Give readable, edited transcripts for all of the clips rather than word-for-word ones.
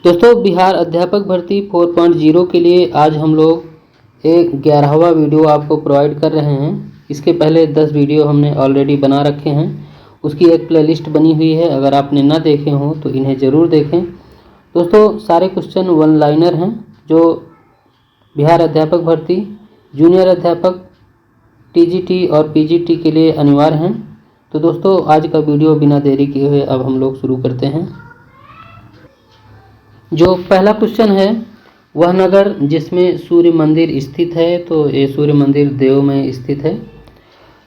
दोस्तों, बिहार अध्यापक भर्ती 4.0 के लिए आज हम लोग एक 11वां वीडियो आपको प्रोवाइड कर रहे हैं। इसके पहले 10 वीडियो हमने ऑलरेडी बना रखे हैं। उसकी एक प्लेलिस्ट बनी हुई है, अगर आपने ना देखे हों तो इन्हें ज़रूर देखें। दोस्तों, सारे क्वेश्चन वन लाइनर हैं जो बिहार अध्यापक भर्ती, जूनियर अध्यापक, टीजीटी और पीजीटी के लिए अनिवार्य हैं। तो दोस्तों, आज का वीडियो बिना देरी किए हुए अब हम लोग शुरू करते हैं। जो पहला क्वेश्चन है, वह नगर जिसमें सूर्य मंदिर स्थित है, तो ये सूर्य मंदिर देव में स्थित है।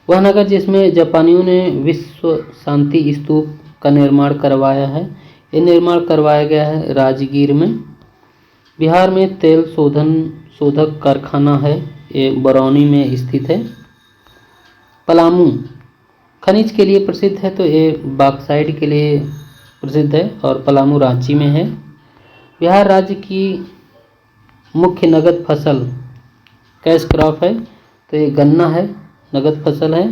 वह नगर जिसमें जापानियों ने विश्व शांति स्तूप का निर्माण करवाया है, ये निर्माण करवाया गया है राजगीर में। बिहार में तेल शोधक कारखाना है, ये बरौनी में स्थित है। पलामू खनिज के लिए प्रसिद्ध है, तो ये बॉक्साइट के लिए प्रसिद्ध है और पलामू रांची में है। बिहार राज्य की मुख्य नगद फसल कैश क्रॉप है, तो ये गन्ना है, नगद फसल है।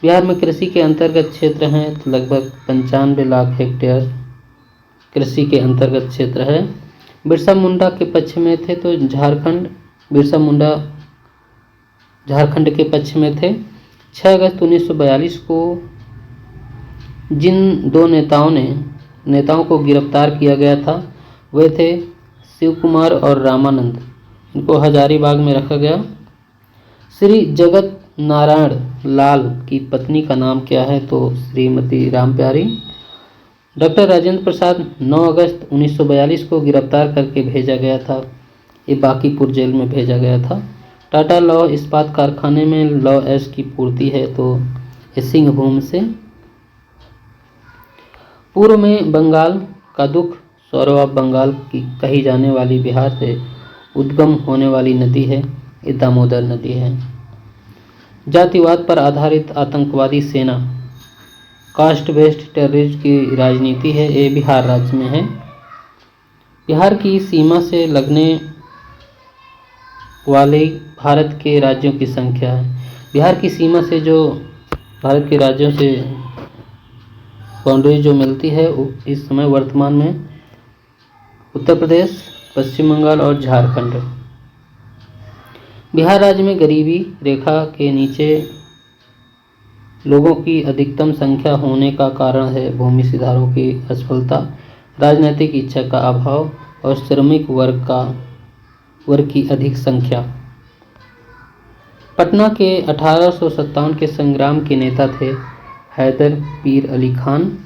बिहार में कृषि के अंतर्गत क्षेत्र हैं तो लगभग 95 लाख हेक्टेयर कृषि के अंतर्गत क्षेत्र है। बिरसा मुंडा के पक्ष में थे तो बिरसा मुंडा झारखंड के पक्ष में थे। 6 अगस्त 1942 को जिन दो नेताओं को गिरफ्तार किया गया था वे थे शिव कुमार और रामानंद। इनको हजारीबाग में रखा गया। श्री जगत नारायण लाल की पत्नी का नाम क्या है, तो श्रीमती रामप्यारी। डॉक्टर राजेंद्र प्रसाद 9 अगस्त 1942 को गिरफ्तार करके भेजा गया था, ये बांकीपुर जेल में भेजा गया था। टाटा लौ इस्पात कारखाने में लौ एश की पूर्ति है, तो ये सिंहभूम से। पूर्व में बंगाल का दुख सौरव ऑफ बंगाल की कही जाने वाली बिहार से उद्गम होने वाली नदी है, ये दामोदर नदी है। जातिवाद पर आधारित आतंकवादी सेना कास्ट बेस्ड टेररिज्म की राजनीति है, ये बिहार राज्य में है। बिहार की सीमा से लगने वाले भारत के राज्यों की संख्या है। बिहार की सीमा से जो भारत के राज्यों से बाउंड्री जो मिलती है इस समय वर्तमान में उत्तर प्रदेश, पश्चिम बंगाल और झारखंड। बिहार राज्य में गरीबी रेखा के नीचे लोगों की अधिकतम संख्या होने का कारण है भूमि सुधारों की असफलता, राजनीतिक इच्छा का अभाव और श्रमिक वर्ग की अधिक संख्या। पटना के 1857 के संग्राम के नेता थे हैदर पीर अली खान।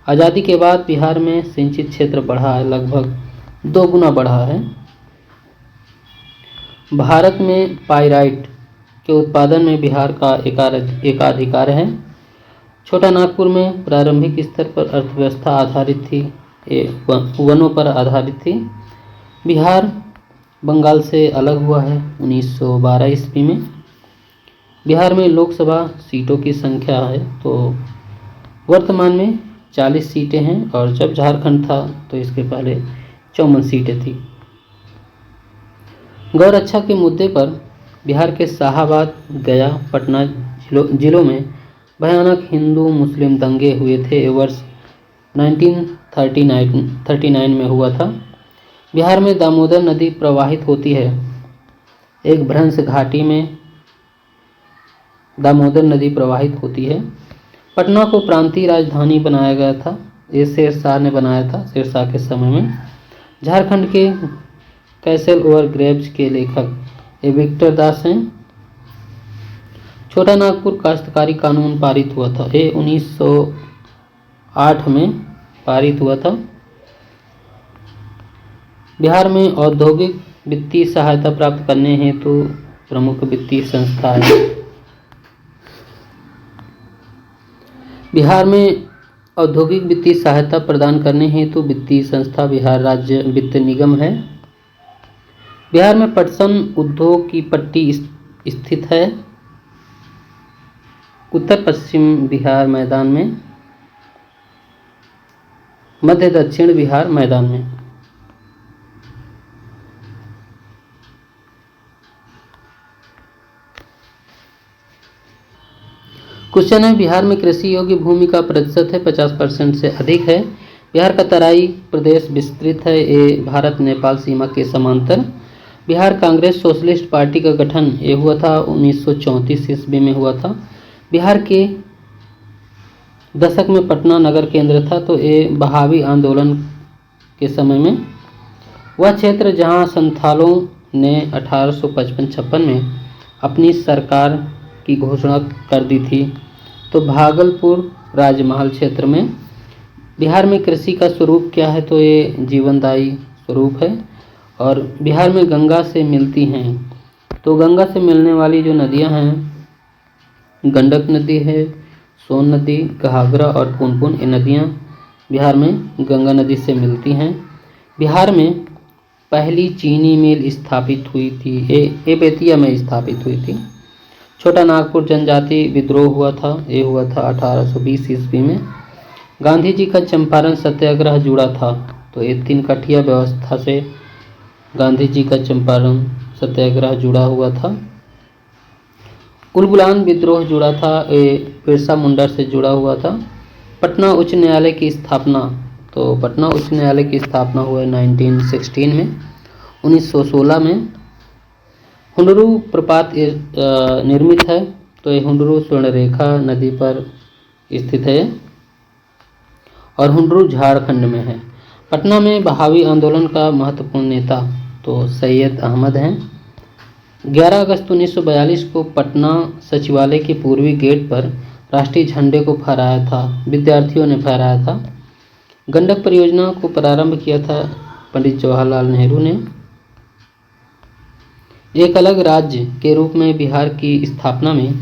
आज़ादी के बाद बिहार में सिंचित क्षेत्र बढ़ा है, लगभग 2 गुना बढ़ा है। भारत में पाइराइट के उत्पादन में बिहार का एकाधिकार है। छोटा नागपुर में प्रारंभिक स्तर पर अर्थव्यवस्था आधारित थी, वनों पर आधारित थी। बिहार बंगाल से अलग हुआ है 1912 ईस्वी में। बिहार में लोकसभा सीटों की संख्या है तो वर्तमान में 40 सीटें हैं, और जब झारखंड था तो इसके पहले 54 सीटें थी। गौरक्षा के मुद्दे पर बिहार के शाहाबाद, गया, पटना जिलों में भयानक हिंदू मुस्लिम दंगे हुए थे। वर्ष 1939 में हुआ था। बिहार में दामोदर नदी प्रवाहित होती है। एक भ्रंश घाटी में दामोदर नदी प्रवाहित होती है। पटना को प्रांतीय राजधानी बनाया गया था, ये शेरशाह ने बनाया था, शेरशाह के समय में। झारखंड के कैसल ओवर ग्रेव्स के लेखक ये विक्टर दास हैं। छोटा नागपुर काश्तकारी कानून पारित हुआ था, ये 1908 में पारित हुआ था। बिहार में औद्योगिक वित्तीय सहायता प्राप्त करने हेतु प्रमुख वित्तीय संस्था है। बिहार में औद्योगिक वित्तीय सहायता प्रदान करने हेतु वित्तीय संस्था बिहार राज्य वित्त निगम है। बिहार में पटसन उद्योग की पट्टी स्थित है उत्तर पश्चिम बिहार मैदान में, मध्य दक्षिण बिहार मैदान में। क्वेश्चन है, बिहार में कृषि योग्य भूमि का प्रतिशत है 50% से अधिक है। बिहार का तराई प्रदेश विस्तृत है, ये भारत नेपाल सीमा के समांतर। बिहार कांग्रेस सोशलिस्ट पार्टी का गठन ये हुआ था 1934 ईस्वी में हुआ था। बिहार के दशक में पटना नगर केंद्र था, तो ये बहावी आंदोलन के समय में वह क्षेत्र जहां संथालों ने 1855-56 में अपनी सरकार की घोषणा कर दी थी। तो भागलपुर राजमहल क्षेत्र में बिहार में कृषि का स्वरूप क्या है, तो ये जीवनदायी स्वरूप है और बिहार में गंगा से मिलती हैं। तो गंगा से मिलने वाली जो नदियां हैं, गंडक नदी है, सोन नदी, घाघरा और पुनपुन, ये नदियां बिहार में गंगा नदी से मिलती हैं। बिहार में पहली चीनी मिल स्थापित हुई थी, ये बेतिया में स्थापित हुई थी। छोटा नागपुर जनजाति विद्रोह हुआ था, ये हुआ था 1820 ईस्वी में। गांधी जी का चंपारण सत्याग्रह जुड़ा था, तो ये 3 कठिया व्यवस्था से गांधी जी का चंपारण सत्याग्रह जुड़ा हुआ था। उलगुलान विद्रोह जुड़ा था, ये बिरसा मुंडा से जुड़ा हुआ था। पटना उच्च न्यायालय की स्थापना, तो पटना उच्च न्यायालय की स्थापना हुआ 1916 में। 1916 में हुंडरू प्रपात निर्मित है, तो ये हुंडरू स्वर्णरेखा नदी पर स्थित है और हुंडरू झारखंड में है। पटना में बहावी आंदोलन का महत्वपूर्ण नेता तो सैयद अहमद हैं। 11 अगस्त 1942 को पटना सचिवालय के पूर्वी गेट पर राष्ट्रीय झंडे को फहराया था, विद्यार्थियों ने फहराया था। गंडक परियोजना को प्रारंभ किया था पंडित जवाहरलाल नेहरू ने। एक अलग राज्य के रूप में बिहार की स्थापना में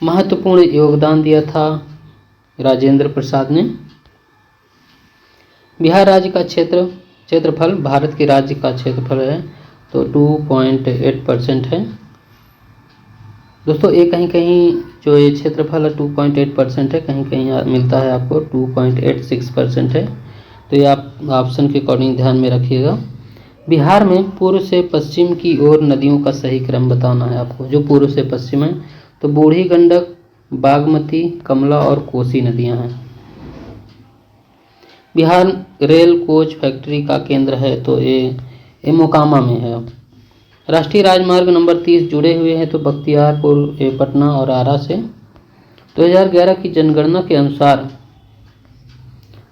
महत्वपूर्ण योगदान दिया था राजेंद्र प्रसाद ने। बिहार राज्य का क्षेत्रफल भारत के राज्य का क्षेत्रफल है, तो 2.8% है। दोस्तों ये कहीं कहीं जो ये क्षेत्रफल है 2.8% है, कहीं कहीं मिलता है आपको 2.86% है, तो ये आप ऑप्शन के अकॉर्डिंग ध्यान में रखिएगा। बिहार में पूर्व से पश्चिम की ओर नदियों का सही क्रम बताना है आपको। जो पूर्व से पश्चिम है तो बूढ़ी गंडक, बागमती, कमला और कोसी नदियां हैं। बिहार रेल कोच फैक्ट्री का केंद्र है, तो ये मोकामा में है। राष्ट्रीय राजमार्ग नंबर 30 जुड़े हुए हैं, तो बख्तियारपुर, पटना और आरा से। 2011 की जनगणना के अनुसार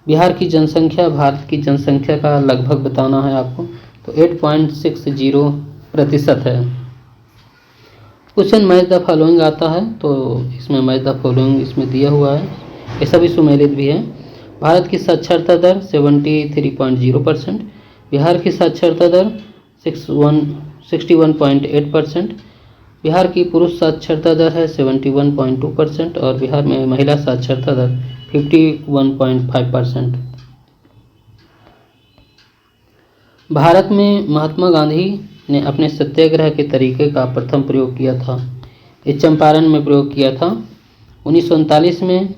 बिहार की जनसंख्या भारत की जनसंख्या का लगभग बताना है आपको, तो 8.60% है। क्वेश्चन मैच द फॉलोइंग आता है, तो इसमें मैच द फॉलोइंग इसमें दिया हुआ है, ये सभी सुमेलित भी है। भारत की साक्षरता दर 73.0%, बिहार की साक्षरता दर 61.8%, बिहार की पुरुष साक्षरता दर है 71.2% और बिहार में महिला साक्षरता दर 51.5%। भारत में महात्मा गांधी ने अपने सत्याग्रह के तरीके का प्रथम प्रयोग किया था, ये चंपारण में प्रयोग किया था। 1939 में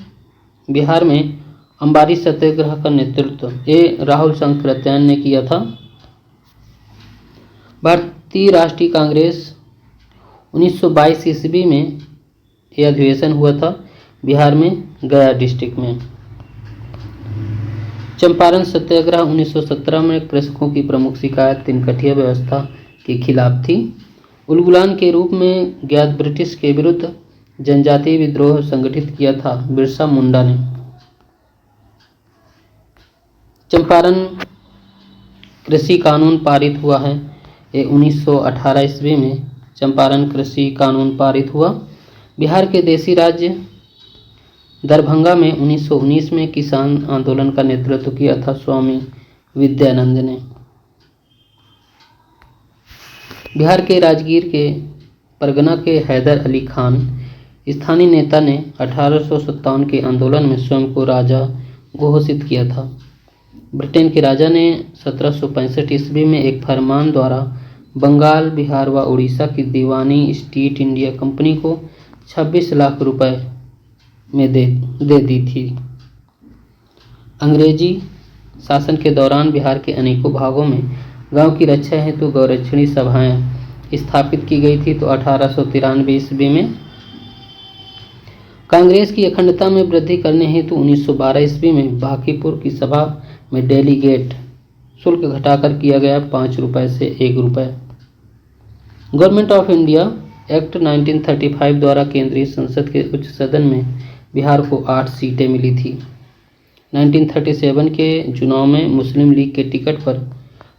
बिहार में अंबारी सत्याग्रह का नेतृत्व ये राहुल शंकरत्यान ने किया था। भारतीय राष्ट्रीय कांग्रेस 1922 ईस्वी में यह अधिवेशन हुआ था बिहार में गया डिस्ट्रिक्ट में। चंपारण सत्याग्रह 1917 में कृषकों की प्रमुख शिकायत 3 कठिया व्यवस्था के खिलाफ थी। उलगुलान के रूप में ज्ञात ब्रिटिश के विरुद्ध जनजातीय विद्रोह संगठित किया था बिरसा मुंडा ने। चंपारण कृषि कानून पारित हुआ है, ये 1918 ईस्वी में चंपारण कृषि कानून पारित हुआ। बिहार के देशी राज्य दरभंगा में 1919 में किसान आंदोलन का नेतृत्व किया था स्वामी विद्यानंद ने। बिहार के राजगीर के परगना के हैदर अली खान स्थानीय नेता ने 1857 के आंदोलन में स्वयं को राजा घोषित किया था। ब्रिटेन के राजा ने 1765 ईस्वी में एक फरमान द्वारा बंगाल, बिहार व उड़ीसा की दीवानी ईस्ट इंडिया कंपनी को 26 लाख रुपए में दे दी थी। अंग्रेजी शासन के दौरान बिहार के अनेकों भागों में गांव की रक्षा हेतु गौरक्षणी सभाएं स्थापित की गई थी। तो 1893 ईस्वी में कांग्रेस की अखंडता में वृद्धि करने हेतु 1912 ईस्वी में बांकीपुर की सभा में डेलीगेट शुल्क घटाकर किया गया 5 रुपये से 1 रुपये। गवर्नमेंट ऑफ इंडिया एक्ट 1935 द्वारा केंद्रीय संसद के उच्च सदन में बिहार को 8 सीटें मिली थी। 1937 के चुनाव में मुस्लिम लीग के टिकट पर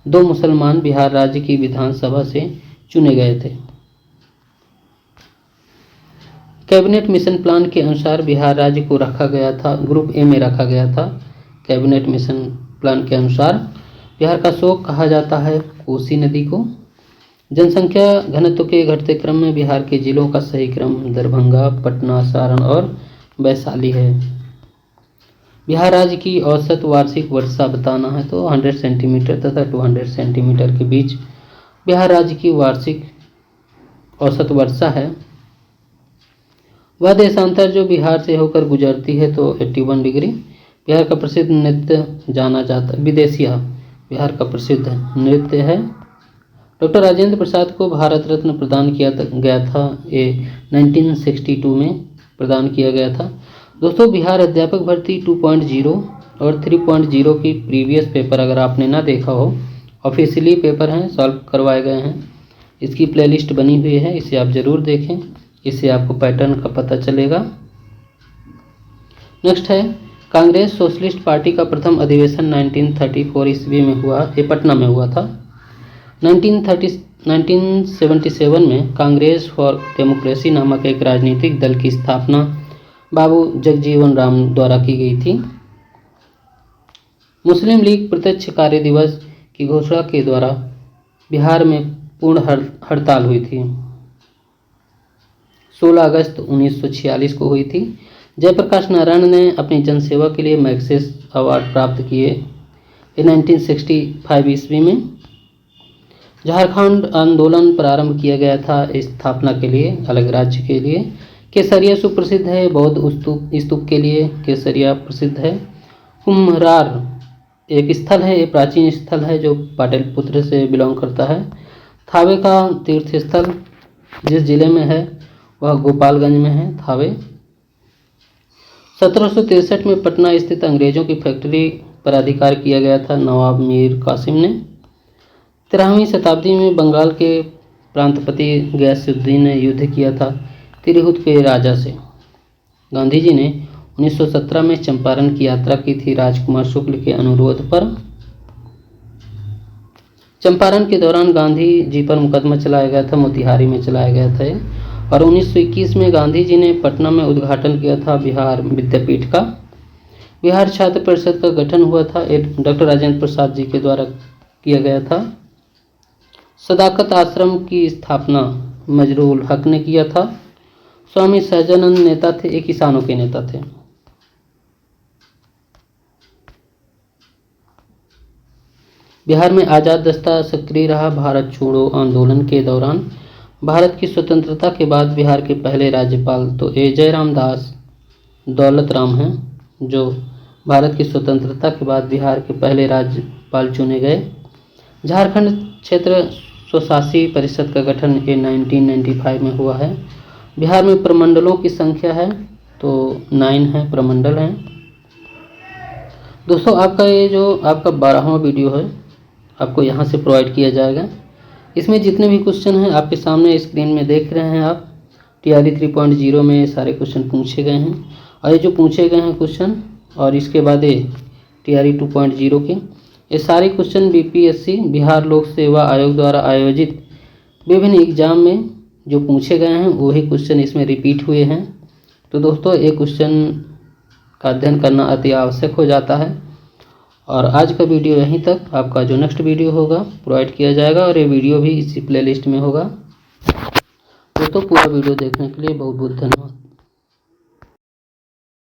2 मुसलमान बिहार राज्य की विधानसभा से चुने गए थे। कैबिनेट मिशन प्लान के अनुसार बिहार राज्य को रखा गया था, ग्रुप ए में रखा गया था। कैबिनेट मिशन प्लान के अनुसार बिहार का शोक कहा जाता है कोसी नदी को। जनसंख्या घनत्व के घटते क्रम में बिहार के जिलों का सही क्रम दरभंगा, पटना, सारण और वैशाली है। बिहार राज्य की औसत वार्षिक वर्षा बताना है तो 100 सेंटीमीटर तथा 200 सेंटीमीटर के बीच बिहार राज्य की वार्षिक औसत वर्षा है। वह देशांतर जो बिहार से होकर गुजरती है तो 81 डिग्री। बिहार का प्रसिद्ध नृत्य जाना जाता विदेशिया बिहार का प्रसिद्ध नृत्य है। डॉक्टर राजेंद्र प्रसाद को भारत रत्न प्रदान किया गया था, ये 1962 में प्रदान किया गया था। दोस्तों, बिहार अध्यापक भर्ती 2.0 और 3.0 की प्रीवियस पेपर अगर आपने ना देखा हो, ऑफिशियली पेपर हैं, सॉल्व करवाए गए हैं। इसकी प्लेलिस्ट बनी हुई है, इसे आप ज़रूर देखें, इससे आपको पैटर्न का पता चलेगा। नेक्स्ट है कांग्रेस सोशलिस्ट पार्टी का प्रथम अधिवेशन 1934 ईस्वी में हुआ, ये पटना में हुआ था। 1977 में कांग्रेस फॉर डेमोक्रेसी नामक एक राजनीतिक दल की स्थापना बाबू जगजीवन राम द्वारा की गई थी। मुस्लिम लीग प्रत्यक्ष कार्य दिवस की घोषणा के द्वारा बिहार में पूर्ण हड़ताल हुई थी। 16 अगस्त 1946 को हुई थी। जयप्रकाश नारायण ने अपनी जनसेवा के लिए मैग्सेस अवार्ड प्राप्त किए 1965 ईस्वी में। झारखंड आंदोलन प्रारंभ किया गया था स्थापना के लिए, अलग राज्य के लिए। केसरिया सुप्रसिद्ध है बौद्ध स्तूप के लिए, केसरिया प्रसिद्ध है। कुम्हरार एक स्थल है, ये प्राचीन स्थल है जो पाटलिपुत्र से बिलोंग करता है। थावे का तीर्थ स्थल जिस जिले में है वह गोपालगंज में है थावे। 1763 में पटना स्थित अंग्रेजों की फैक्ट्री पर अधिकार किया गया था नवाब मीर कासिम ने। 13वीं शताब्दी में बंगाल के प्रांतपति गयासुद्दीन ने युद्ध किया था तिरहुत के राजा से। गांधी जी ने 1917 में चंपारण की यात्रा की थी राजकुमार शुक्ल के अनुरोध पर। चंपारण के दौरान गांधी जी पर मुकदमा चलाया गया था, मोतिहारी में चलाया गया था। और 1921 में गांधी जी ने पटना में उद्घाटन किया था बिहार विद्यापीठ का। बिहार छात्र परिषद का गठन हुआ था, डॉक्टर राजेंद्र प्रसाद जी के द्वारा किया गया था। सदाकत आश्रम की स्थापना मजरूल हक ने किया था। स्वामी सहजानंद नेता थे, एक किसानों के नेता थे। बिहार में आज़ाद दस्ता सक्रिय रहा भारत छोड़ो आंदोलन के दौरान। भारत की स्वतंत्रता के बाद बिहार के पहले राज्यपाल तो जयराम दास दौलत राम हैं, जो भारत की स्वतंत्रता के बाद बिहार के पहले राज्यपाल चुने गए। झारखंड क्षेत्र स्वशासी परिषद का गठन 1995 में हुआ है। बिहार में प्रमंडलों की संख्या है तो 9 है, प्रमंडल हैं। दोस्तों, आपका ये जो आपका 12वां वीडियो है आपको यहाँ से प्रोवाइड किया जाएगा। इसमें जितने भी क्वेश्चन हैं आपके सामने स्क्रीन में देख रहे हैं आप। TRE 3.0 में सारे क्वेश्चन पूछे गए हैं, और ये जो पूछे गए हैं क्वेश्चन और इसके बाद ये TRE 2.0 के ये सारे क्वेश्चन BPSC बिहार लोक सेवा आयोग द्वारा आयोजित विभिन्न एग्जाम में जो पूछे गए हैं वही क्वेश्चन इसमें रिपीट हुए हैं। तो दोस्तों, ये क्वेश्चन का अध्ययन करना अति आवश्यक हो जाता है। और आज का वीडियो यहीं तक। आपका जो नेक्स्ट वीडियो होगा प्रोवाइड किया जाएगा और ये वीडियो भी इसी प्लेलिस्ट में होगा। दोस्तों, पूरा वीडियो देखने के लिए बहुत बहुत धन्यवाद।